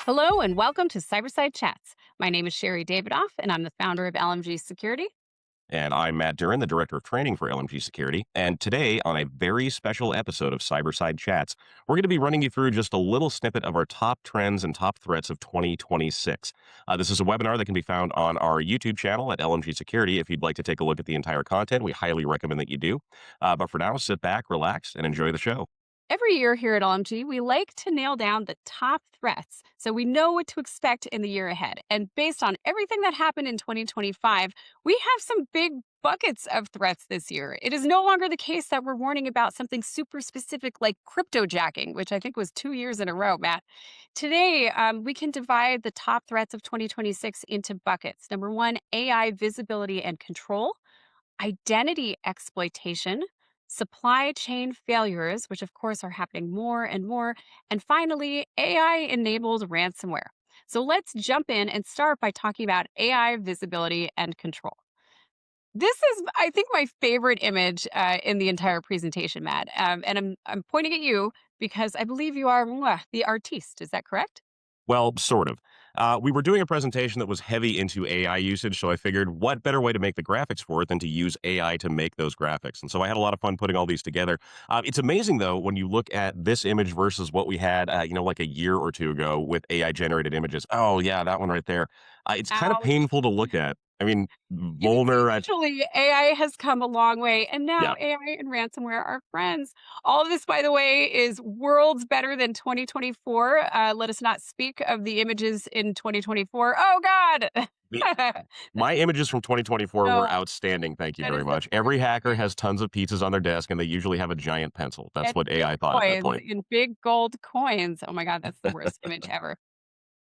Hello and welcome to CyberSide Chats. My name is Sherri Davidoff, and I'm the founder of LMG Security. And I'm Matt Durrin, the Director of Training for LMG Security. And today, on a very special episode of CyberSide Chats, we're going to be running you through just a little snippet of our top trends and top threats of 2026. This is a webinar that can be found on our YouTube channel at LMG Security. If you'd like to take a look at the entire content, we highly recommend that you do. But for now, sit back, relax, and enjoy the show. Every year here at LMG, we like to nail down the top threats so we know what to expect in the year ahead. And based on everything that happened in 2025, we have some big buckets of threats this year. It is no longer the case that we're warning about something super specific like cryptojacking, which I think was 2 years in a row, Matt. Today, we can divide the top threats of 2026 into buckets. Number one, AI visibility and control. Identity exploitation, supply chain failures, which of course are happening more and more, and finally, AI enabled ransomware. So let's jump in and start by talking about AI visibility and control. This is, I think, my favorite image in the entire presentation, Matt. And I'm pointing at you because I believe you are the artiste. Is that correct? Well, sort of. We were doing a presentation that was heavy into AI usage, so I figured what better way to make the graphics for it than to use AI to make those graphics. And so I had a lot of fun putting all these together. It's amazing, though, when you look at this image versus what we had, like a year or two ago with AI generated images. Oh, yeah, that one right there. It's kind of Ouch. painful to look at. I mean, You can see Volner, visually AI has come a long way, and now yeah. AI and ransomware are friends. All of this, by the way, is worlds better than 2024. Let us not speak of the images in 2024. Oh, God. My images from 2024 No, were outstanding. Thank you that very is the much. worst Every hacker image. has tons of pizzas on their desk, and they usually have a giant pencil. That's And what big AI thought at that coins point. in big gold coins. Oh, my God, that's the worst image ever.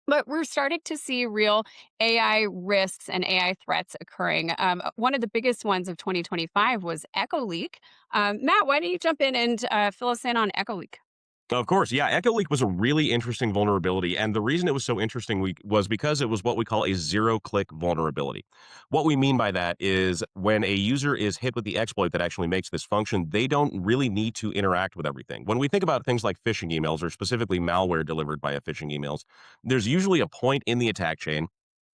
But we're starting to see real AI risks and AI threats occurring. One of the biggest ones of 2025 was EchoLeak. Matt, why don't you jump in and fill us in on EchoLeak? Of course, yeah. EchoLeak was a really interesting vulnerability, and the reason it was so interesting was because it was what we call a zero-click vulnerability. What we mean by that is when a user is hit with the exploit that actually makes this function, they don't really need to interact with everything. When we think about things like phishing emails, or specifically malware delivered by a phishing emails, there's usually a point in the attack chain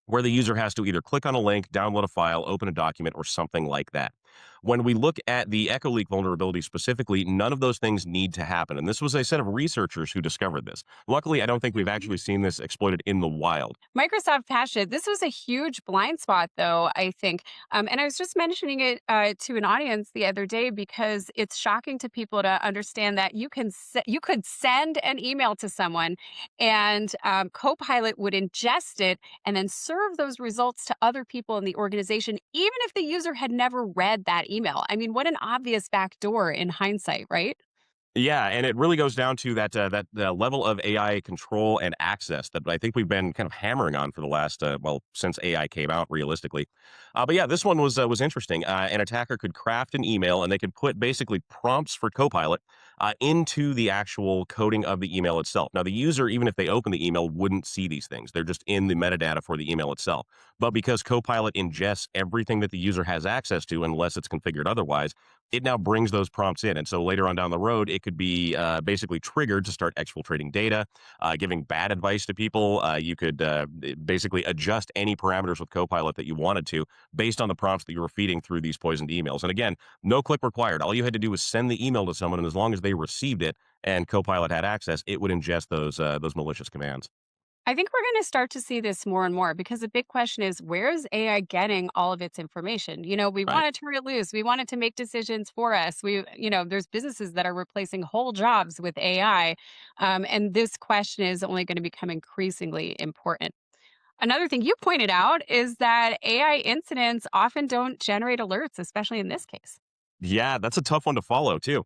where the user has to either click on a link, download a file, open a document, or something like that. When we look at the EchoLeak vulnerability specifically, none of those things need to happen. And this was a set of researchers who discovered this. Luckily, I don't think we've actually seen this exploited in the wild. Microsoft patched it. This was a huge blind spot, though, I think. And I was just mentioning it to an audience the other day because it's shocking to people to understand that you could send an email to someone, and Copilot would ingest it and then serve those results to other people in the organization, even if the user had never read that email. I mean, what an obvious backdoor in hindsight, right? Yeah, and it really goes down to that level of AI control and access that I think we've been kind of hammering on for the last since AI came out realistically. But yeah, this one was interesting. An attacker could craft an email and they could put basically prompts for Copilot into the actual coding of the email itself. Now, the user, even if they open the email, wouldn't see these things. They're just in the metadata for the email itself. But because Copilot ingests everything that the user has access to, unless it's configured otherwise, it now brings those prompts in. And so later on down the road, it could be basically triggered to start exfiltrating data, giving bad advice to people. You could basically adjust any parameters with Copilot that you wanted to based on the prompts that you were feeding through these poisoned emails. And again, no click required. All you had to do was send the email to someone, and as long as they received it and Copilot had access, it would ingest those malicious commands. I think we're going to start to see this more and more because the big question is where is AI getting all of its information? We Right. want to turn it loose. We want it to make decisions for us. There's businesses that are replacing whole jobs with AI. And this question is only going to become increasingly important. Another thing you pointed out is that AI incidents often don't generate alerts, especially in this case. Yeah, that's a tough one to follow too.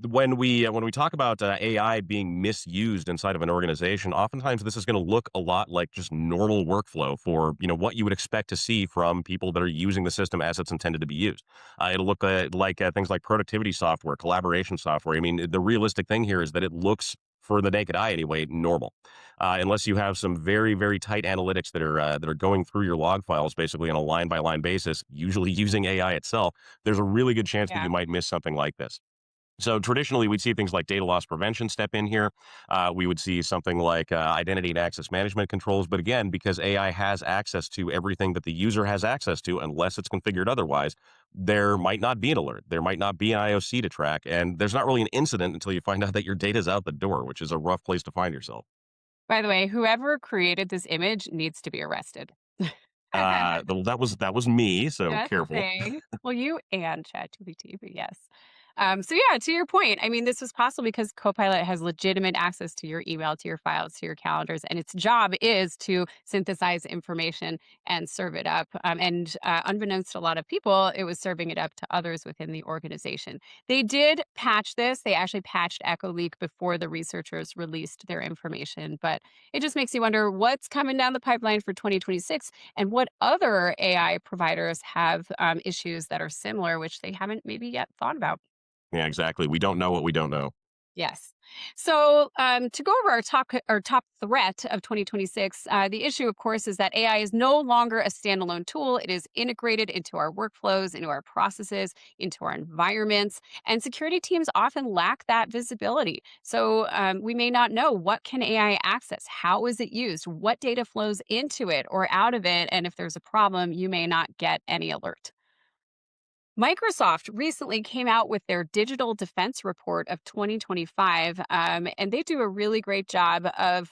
When we talk about AI being misused inside of an organization, oftentimes this is going to look a lot like just normal workflow for what you would expect to see from people that are using the system as it's intended to be used. It'll look like things like productivity software, collaboration software. I mean, the realistic thing here is that it looks, for the naked eye anyway, normal. Unless you have some very, very tight analytics that are going through your log files basically on a line by line basis, usually using AI itself, there's a really good chance that Yeah. you might miss something like this. So traditionally, we'd see things like data loss prevention step in here. We would see something like identity and access management controls. But again, because AI has access to everything that the user has access to, unless it's configured otherwise, there might not be an alert. There might not be an IOC to track. And there's not really an incident until you find out that your data is out the door, which is a rough place to find yourself. By the way, whoever created this image needs to be arrested. That was me. So Just careful. saying. Well, you and ChatGPT, but yes. So yeah, to your point, I mean, this was possible because Copilot has legitimate access to your email, to your files, to your calendars, and its job is to synthesize information and serve it up. And unbeknownst to a lot of people, it was serving it up to others within the organization. They did patch this. They actually patched EchoLeak before the researchers released their information. But it just makes you wonder what's coming down the pipeline for 2026 and what other AI providers have issues that are similar, which they haven't maybe yet thought about. Yeah, exactly. We don't know what we don't know. Yes. So to go over our top threat of 2026, the issue, of course, is that AI is no longer a standalone tool. It is integrated into our workflows, into our processes, into our environments, and security teams often lack that visibility. So we may not know what can AI access, how is it used, what data flows into it or out of it, and if there's a problem, you may not get any alert. Microsoft recently came out with their digital defense report of 2025, and they do a really great job of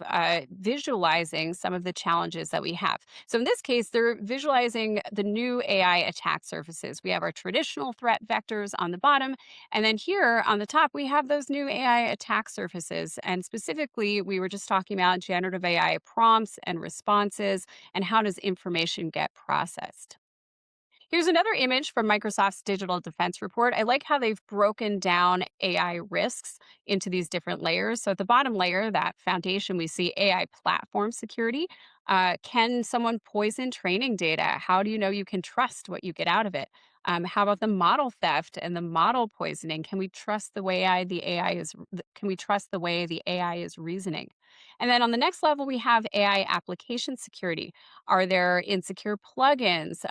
visualizing some of the challenges that we have. So, in this case, they're visualizing the new AI attack surfaces. We have our traditional threat vectors on the bottom, and then here on the top, we have those new AI attack surfaces. And specifically, we were just talking about generative AI prompts and responses, and how does information get processed. Here's another image from Microsoft's Digital Defense Report. I like how they've broken down AI risks into these different layers. So, at the bottom layer, that foundation, we see AI platform security. Can someone poison training data? How do you know you can trust what you get out of it? How about the model theft and the model poisoning? Can we trust the way the AI is? Can we trust the way the AI is reasoning? And then on the next level, we have AI application security. Are there insecure plugins?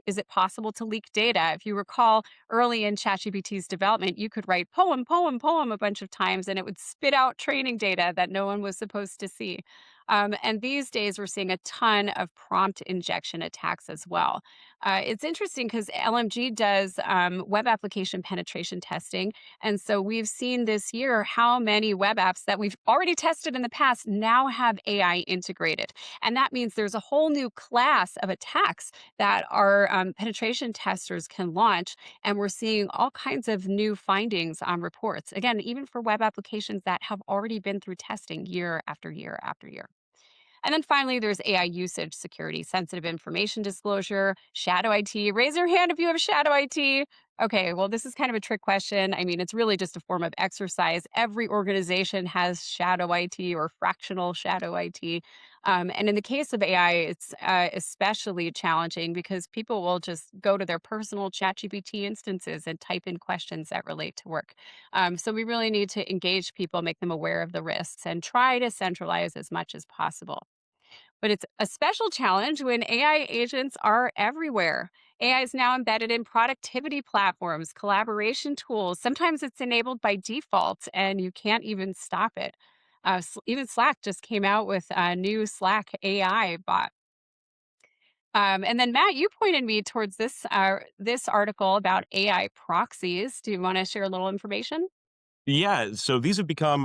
Is it possible to leak data? If you recall, early in ChatGPT's development, you could write poem, poem, poem a bunch of times, and it would spit out training data that no one was supposed to see. And these days, we're seeing a ton of prompt injection attacks as well. It's interesting because LMG does web application penetration testing. And so we've seen this year how many web apps that we've already tested in the past now have AI integrated. And that means there's a whole new class of attacks that our penetration testers can launch. And we're seeing all kinds of new findings on reports. Again, even for web applications that have already been through testing year after year after year. And then finally, there's AI usage security, sensitive information disclosure, shadow IT. Raise your hand if you have shadow IT. Okay, well, this is kind of a trick question. I mean, it's really just a form of exercise. Every organization has shadow IT or fractional shadow IT. And in the case of AI, it's especially challenging because people will just go to their personal ChatGPT instances and type in questions that relate to work. So we really need to engage people, make them aware of the risks, and try to centralize as much as possible. But it's a special challenge when AI agents are everywhere. AI is now embedded in productivity platforms, collaboration tools. Sometimes it's enabled by default and you can't even stop it. Even Slack just came out with a new Slack AI bot. And then Matt, you pointed me towards this article about AI proxies. Do you want to share a little information? Yeah, so these have become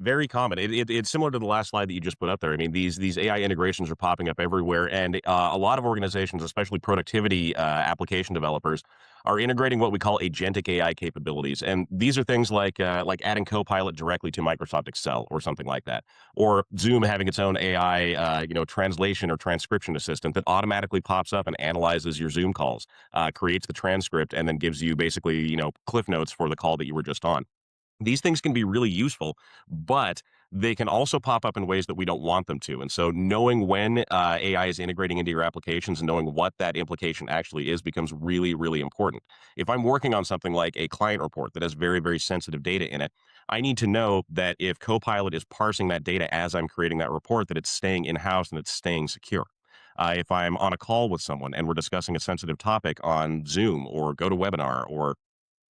very common. It's similar to the last slide that you just put up there. I mean, these AI integrations are popping up everywhere, and a lot of organizations, especially productivity application developers, are integrating what we call agentic AI capabilities. And these are things like adding Copilot directly to Microsoft Excel or something like that, or Zoom having its own AI, translation or transcription assistant that automatically pops up and analyzes your Zoom calls, creates the transcript, and then gives you basically cliff notes for the call that you were just on. These things can be really useful, but they can also pop up in ways that we don't want them to. And so knowing when AI is integrating into your applications and knowing what that implication actually is becomes really, really important. If I'm working on something like a client report that has very, very sensitive data in it, I need to know that if Copilot is parsing that data as I'm creating that report, that it's staying in-house and it's staying secure. If I'm on a call with someone and we're discussing a sensitive topic on Zoom or GoToWebinar or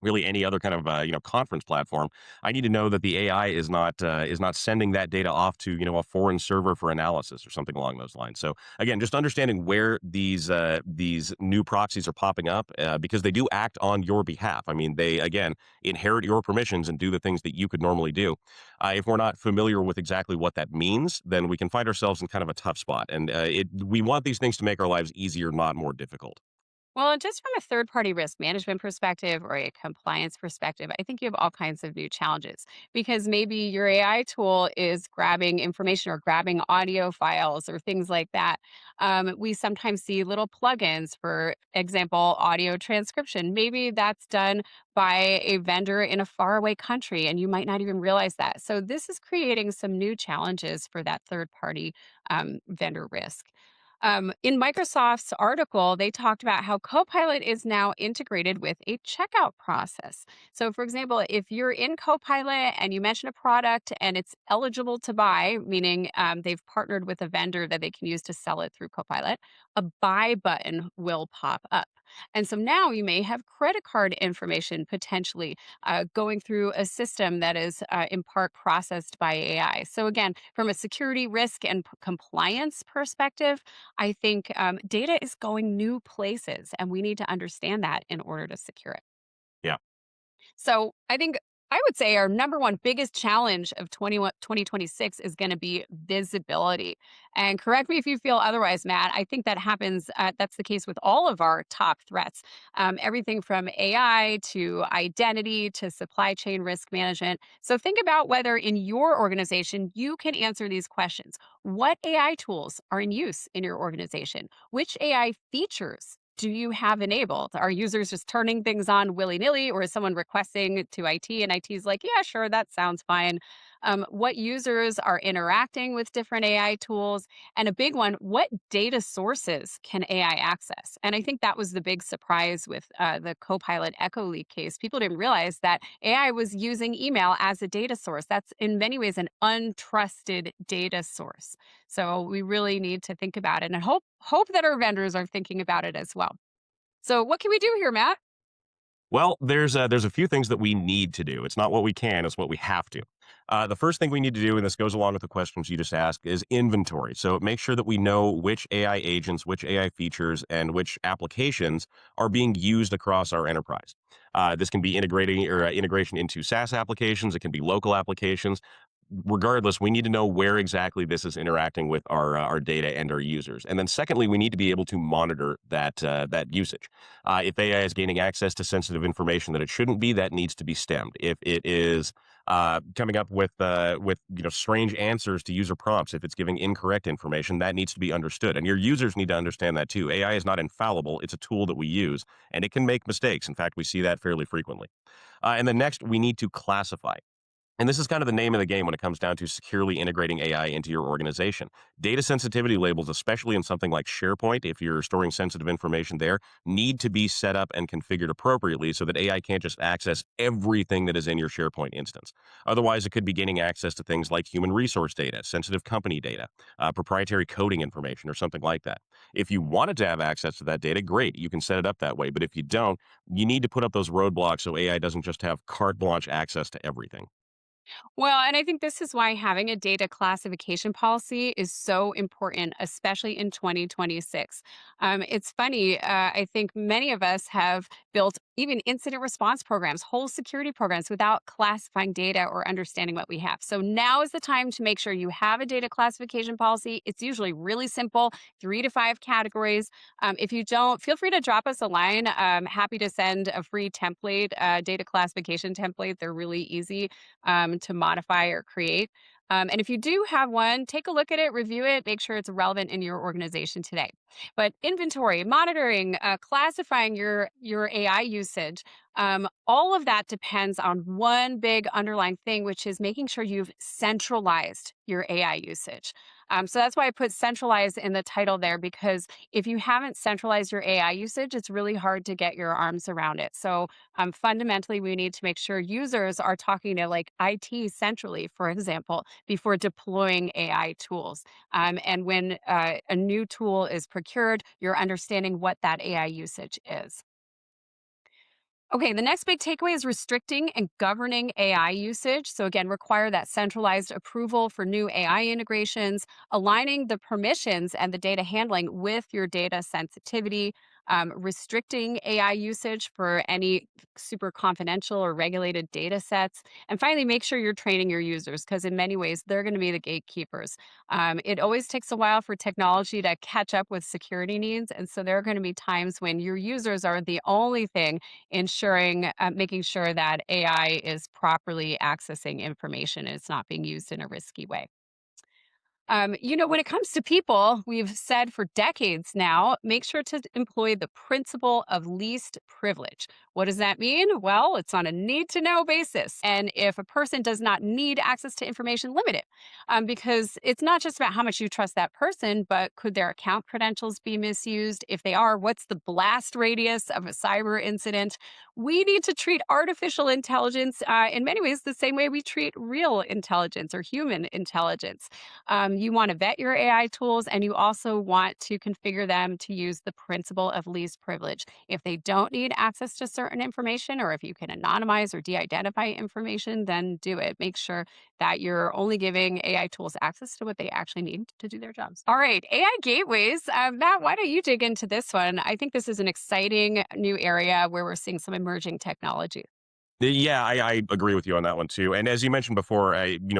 really any other kind of conference platform. I need to know that the AI is not sending that data off to a foreign server for analysis or something along those lines. So again, just understanding where these new proxies are popping up, because they do act on your behalf. I mean, they again inherit your permissions and do the things that you could normally do. If we're not familiar with exactly what that means, then we can find ourselves in kind of a tough spot. And we want these things to make our lives easier, not more difficult. Well, just from a third party risk management perspective or a compliance perspective, I think you have all kinds of new challenges because maybe your AI tool is grabbing information or grabbing audio files or things like that. We sometimes see little plugins, for example, audio transcription. Maybe that's done by a vendor in a faraway country and you might not even realize that. So, this is creating some new challenges for that third party vendor risk. In Microsoft's article, they talked about how Copilot is now integrated with a checkout process. So, for example, if you're in Copilot and you mention a product and it's eligible to buy, meaning they've partnered with a vendor that they can use to sell it through Copilot, a buy button will pop up. And so now you may have credit card information potentially going through a system that is in part processed by AI. So, again, from a security risk and compliance perspective, I think data is going new places, and we need to understand that in order to secure it. Yeah. So I think I would say our number one biggest challenge of 2026 is going to be visibility. And correct me if you feel otherwise, Matt. I think that happens. That's the case with all of our top threats. Everything from AI to identity to supply chain risk management. So think about whether in your organization you can answer these questions. What AI tools are in use in your organization? Which AI features do you have enabled? Are users just turning things on willy nilly, or is someone requesting to IT and IT is like, yeah, sure, that sounds fine? What users are interacting with different AI tools? And a big one, what data sources can AI access? And I think that was the big surprise with the Copilot EchoLeak case. People didn't realize that AI was using email as a data source. That's in many ways an untrusted data source. So we really need to think about it and hope that our vendors are thinking about it as well. So what can we do here, Matt? Well, there's a few things that we need to do. It's not what we can; it's what we have to. The first thing we need to do, and this goes along with the questions you just asked, is inventory. So make sure that we know which AI agents, which AI features, and which applications are being used across our enterprise. This can be integrating or integration into SaaS applications. It can be local applications. Regardless, we need to know where exactly this is interacting with our data and our users. And then, secondly, we need to be able to monitor that usage. If AI is gaining access to sensitive information that it shouldn't be, that needs to be stemmed. If it is coming up with strange answers to user prompts, if it's giving incorrect information, that needs to be understood. And your users need to understand that too. AI is not infallible; it's a tool that we use, and it can make mistakes. In fact, we see that fairly frequently. And then next, we need to classify. And this is kind of the name of the game when it comes down to securely integrating AI into your organization. Data sensitivity labels, especially in something like SharePoint, if you're storing sensitive information there, need to be set up and configured appropriately so that AI can't just access everything that is in your SharePoint instance. Otherwise, it could be gaining access to things like human resource data, sensitive company data, proprietary coding information, or something like that. If you wanted to have access to that data, great, you can set it up that way. But if you don't, you need to put up those roadblocks so AI doesn't just have carte blanche access to everything. Well, and I think this is why having a data classification policy is so important, especially in 2026. It's funny, I think many of us have built even incident response programs, whole security programs without classifying data or understanding what we have. So now is the time to make sure you have a data classification policy. It's usually really simple, 3 to 5 categories. If you don't, feel free to drop us a line. I'm happy to send a free template, data classification template. They're really easy to modify or create. And if you do have one, take a look at it, review it, make sure it's relevant in your organization today. But inventory, monitoring, classifying your AI usage, all of that depends on one big underlying thing, which is making sure you've centralized your AI usage. So that's why I put centralize in the title there, because if you haven't centralized your AI usage, it's really hard to get your arms around it. So fundamentally, we need to make sure users are talking to like IT centrally, for example, before deploying AI tools. And when a new tool is procured, you're understanding what that AI usage is. Okay, the next big takeaway is restricting and governing AI usage. So, again, require that centralized approval for new AI integrations, aligning the permissions and the data handling with your data sensitivity, restricting AI usage for any super confidential or regulated data sets. And finally, make sure you're training your users because, in many ways, they're going to be the gatekeepers. It always takes a while for technology to catch up with security needs. And so, there are going to be times when your users are the only thing ensuring making sure that AI is properly accessing information and it's not being used in a risky way. When it comes to people, we've said for decades now, make sure to employ the principle of least privilege. What does that mean? Well, it's on a need to know basis. And if a person does not need access to information, limit it. Because it's not just about how much you trust that person, but could their account credentials be misused? If they are, what's the blast radius of a cyber incident? We need to treat artificial intelligence in many ways the same way we treat real intelligence or human intelligence. You want to vet your AI tools and you also want to configure them to use the principle of least privilege. If they don't need access to certain information, or if you can anonymize or de identify information, then do it. Make sure that you're only giving AI tools access to what they actually need to do their jobs. All right, AI gateways. Matt, why don't you dig into this one? I think this is an exciting new area where we're seeing some emerging technology. Yeah, I agree with you on that one too. And as you mentioned before,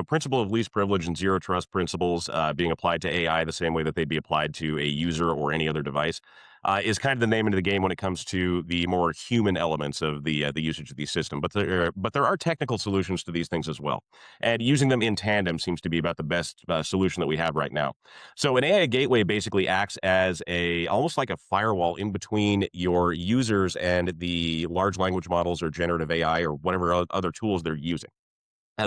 principle of least privilege and zero trust principles being applied to AI the same way that they'd be applied to a user or any other device is kind of the name of the game when it comes to the more human elements of the usage of the system. But there are technical solutions to these things as well, and using them in tandem seems to be about the best solution that we have right now. So an AI gateway basically acts as a almost like a firewall in between your users and the large language models or generative AI or whatever other tools they're using.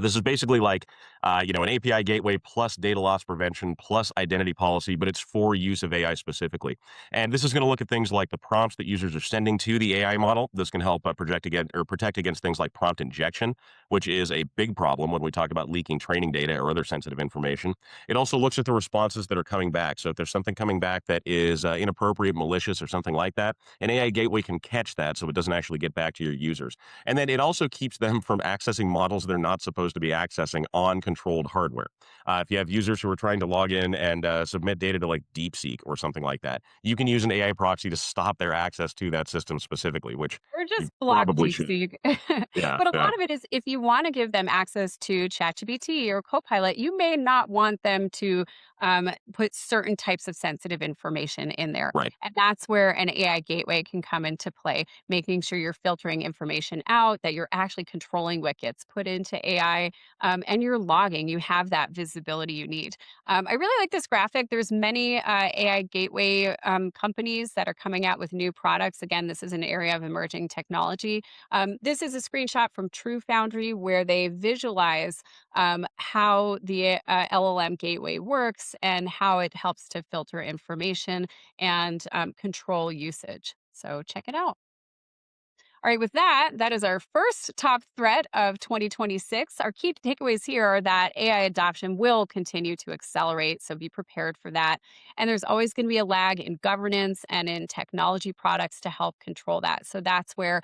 This is basically like, an API gateway plus data loss prevention plus identity policy, but it's for use of AI specifically. And this is going to look at things like the prompts that users are sending to the AI model. This can help protect against things like prompt injection, which is a big problem when we talk about leaking training data or other sensitive information. It also looks at the responses that are coming back. So if there's something coming back that is inappropriate, malicious, or something like that, an AI gateway can catch that so it doesn't actually get back to your users. And then it also keeps them from accessing models they're not supposed to be accessing on controlled hardware. If you have users who are trying to log in and submit data to like DeepSeek or something like that, you can use an AI proxy to stop their access to that system specifically, which Or you just block probably should. DeepSeek. Yeah, But a yeah, lot of it is if you wanna give them access to ChatGPT or Copilot, you may not want them to, put certain types of sensitive information in there, right. and that's where an AI gateway can come into play, making sure you're filtering information out, that you're actually controlling what gets put into AI, and you're logging. You have that visibility you need. I really like this graphic. There's many AI gateway companies that are coming out with new products. Again, this is an area of emerging technology. This is a screenshot from True Foundry where they visualize how the LLM gateway works and how it helps to filter information and control usage. So check it out. All right, with that, that is our first top threat of 2026. Our key takeaways here are that AI adoption will continue to accelerate, so be prepared for that. And there's always going to be a lag in governance and in technology products to help control that. So that's where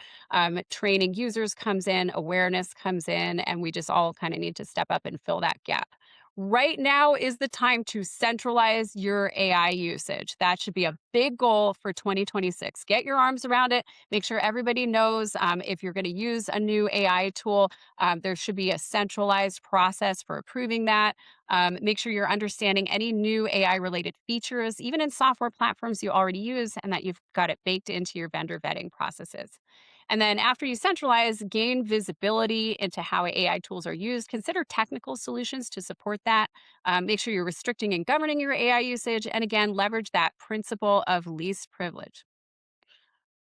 training users comes in, awareness comes in, and we just all kind of need to step up and fill that gap. Right now is the time to centralize your AI usage. That should be a big goal for 2026. Get your arms around it. Make sure everybody knows if you're going to use a new AI tool, there should be a centralized process for approving that. Make sure you're understanding any new AI related features, even in software platforms you already use, and that you've got it baked into your vendor vetting processes. And then after you centralize, gain visibility into how AI tools are used. Consider technical solutions to support that. Make sure you're restricting and governing your AI usage. And again, leverage that principle of least privilege.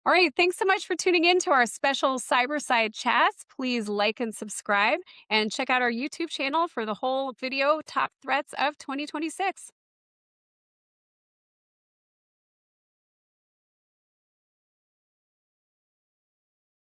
All right. Thanks so much for tuning in to our special CyberSide Chats. Please like and subscribe and check out our YouTube channel for the whole video top threats of 2026.